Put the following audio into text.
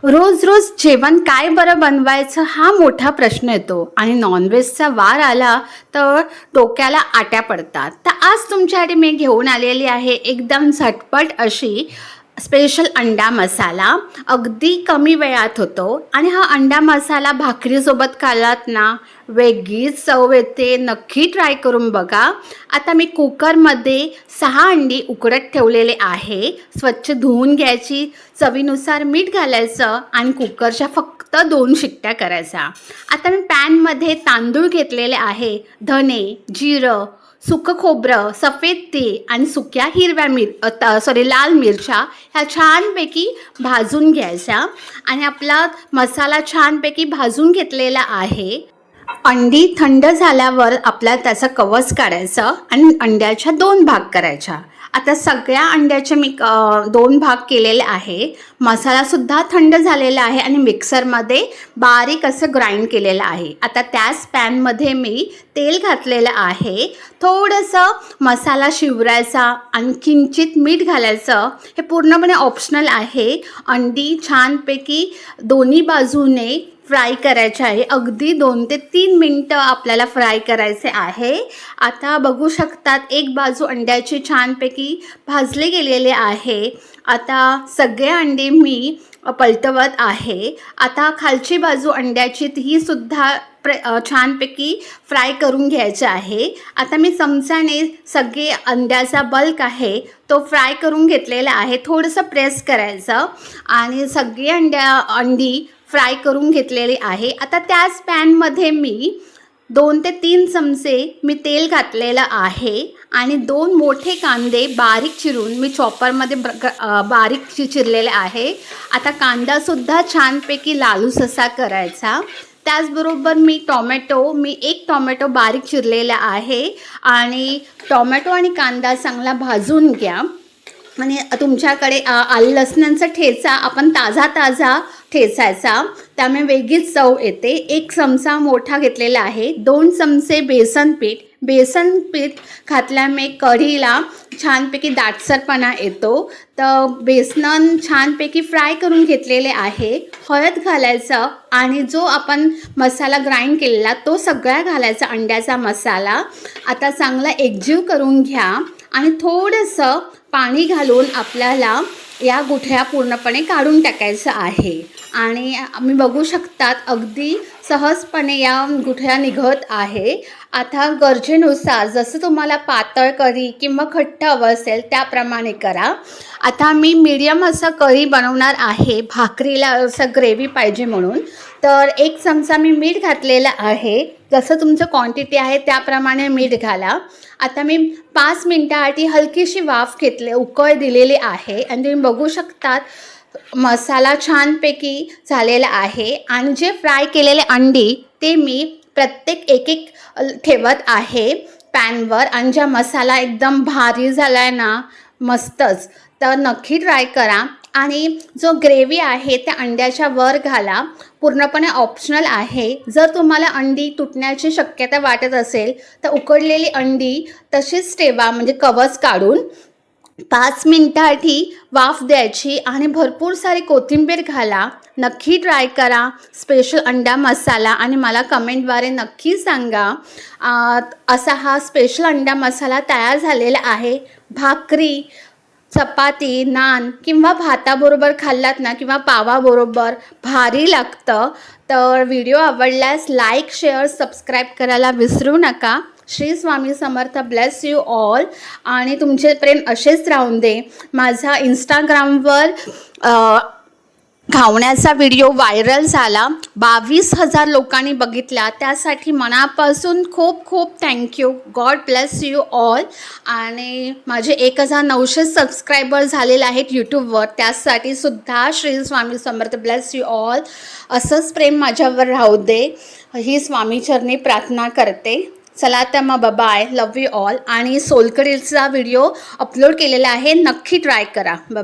रोज रोज जेवण काय बरं बनवायचं हा मोठा प्रश्न येतो आणि नॉनव्हेजचा वार आला तर डोक्याला आट्या पडतात. तर आज तुमच्यासाठी मी घेऊन आलेली आहे एकदम झटपट अशी स्पेशल अंडा मसाला. अगदी कमी वेळात होतो आणि हा अंडा मसाला भाकरीसोबत खाल्लात ना वेगळीच चव येते. नक्की ट्राय करून बघा. आता मी कुकरमध्ये 6 अंडी उकडत ठेवलेले आहे. स्वच्छ धुवून घ्यायची, चवीनुसार मीठ घालायचं आणि कुकरच्या फक्त 2 शिट्ट्या करायच्या. आता मी पॅनमध्ये तांदूळ घेतलेले आहे, धने, जिरं, सुकं खोबरं, सफेद तीळ आणि सुक्या हिरव्या लाल मिरच्या ह्या छानपैकी भाजून घ्यायच्या आणि आपला मसाला छानपैकी भाजून घेतलेला आहे. अंडी थंड झाल्यावर आपल्याला त्याचं कवच काढायचं आणि अंड्याच्या 2 भाग करायच्या. आता सगळ्या अंड्याचे मी 2 भाग केलेले आहे. मसालासुद्धा थंड झालेला आहे आणि मिक्सरमध्ये बारीक असं ग्राइंड केलेलं आहे. आता त्याच पॅनमध्ये मी तेल घातलेलं आहे. थोडंसं मसाला शिवरायचा आणि किंचित मीठ घालायचं. हे पूर्णपणे ऑप्शनल आहे. अंडी छानपैकी दोन्ही बाजूने फ्राय करायचे आहे. अगदी 2 ते 3 मिनटं आपल्याला फ्राय करायचे आहे. आता बघू शकतात एक बाजू अंड्याची छानपैकी भाजले गेलेले आहे. आता सगळे अंडे मी पलटवत आहे. आता खालची बाजू अंड्याची ही सुद्धा छानपैकी फ्राय करून घ्यायचं आहे. आता मी चमच्याने सगळे अंड्याचा बल्क आहे तो फ्राय करून घेतलेला आहे. थोडंसं प्रेस करायचं आणि सगळी अंडी फ्राय करून घेतलेली आहे. आता त्याच पॅनमध्ये मी 2 ते 3 चमचे मी तेल घातलेलं आहे आणि 2 मोठे कांदे बारीक चिरून मी चॉपरमध्ये बारीक चिरलेले आहे. आता कांदासुद्धा छानपैकी लालूस असा करायचा. त्याचबरोबर मी 1 टोमॅटो बारीक चिरलेला आहे आणि टोमॅटो आणि कांदा चांगला भाजून घ्या. आणि तुमच्याकडे आलं लसणाचा ठेचा आपण ताजा ठेचायचा, त्यामुळे वेगळीच चव येते. 1 चमचा मोठा घेतलेला आहे. 2 चमचे बेसन पीठ घातल्यामुळे कढीला छानपैकी दाटसरपणा येतो. तर बेसन छानपैकी फ्राय करून घेतलेले आहे. हळद घालायचं आणि जो आपण मसाला ग्राइंड केलेला तो सगळा घालायचा अंड्याचा मसाला. आता चांगला एकजीव करून घ्या आणि थोडंसं पाणी घालून आपल्याला या गुठळ्या पूर्णपणे काढून टाकायचं आहे. आणि आम्ही बघू शकतात अगदी सहजपणे या गुठळ्या निघत आहे. आता गरजेनुसार जसं तुम्हाला पातळ कढी किंवा घट्ट हवं असेल त्याप्रमाणे करा. आता मी मीडियम असं कढी बनवणार आहे, भाकरीला असं ग्रेव्ही पाहिजे म्हणून. तर 1 चमचा मी मीठ घातलेलं आहे. जसं तुमचं क्वांटिटी आहे त्याप्रमाणे मीठ घाला. आता मी 5 मिनटासाठी हलकीशी वाफ उकळ दिलेली आहे आणि तुम्ही बघू शकतात मसाला छानपैकी झालेला आहे. आणि जे फ्राय केलेले अंडी ते मी प्रत्येक एक ठेवत आहे पॅनवर. आणि ज्या मसाला एकदम भारी झाला आहे ना, मस्तच. तर नक्की ट्राय करा. आणि जो ग्रेव्ही आहे त्या अंड्याच्या वर घाला. पूर्णपणे ऑप्शनल आहे. जर तुम्हाला अंडी तुटण्याची शक्यता वाटत असेल तर उकडलेली अंडी तशीच ठेवा, म्हणजे कवच काढून. 5 मिनटासाठी वाफ द्यायची आणि भरपूर सारी कोथिंबीर घाला. नक्की ट्राय करा स्पेशल अंडा मसाला आणि मला कमेंटद्वारे नक्की सांगा. असा हा स्पेशल अंडा मसाला तयार झालेला आहे. भाकरी, चपाती, नान किंवा भाताबरोबर खाल्लात ना किंवा पावाबरोबर भारी लागतं. तर व्हिडिओ आवडल्यास लाईक, शेअर, सबस्क्राईब करायला विसरू नका. Shri Swami Samarth. Bless you all. आणि तुमचे प्रेम असेच राहून दे. माझा इंस्टाग्रामवर घावण्याचा व्हिडिओ व्हायरल झाला, 22,000 लोकांनी बघितला. त्यासाठी मनापासून खूप खूप thank you. God bless you all. आणि माझे 1900 सबस्क्रायबर झालेले आहेत यूट्यूबवर. त्यासाठी सुद्धा Shri Swami Samarth. Bless you all. असंच प्रेम माझ्यावर राहू दे ही स्वामीचरणी प्रार्थना करते. चला तर मग बाय. Love you all. आणि सोलकडीचा व्हिडिओ अपलोड केलेला आहे, नक्की ट्राय करा. बाय.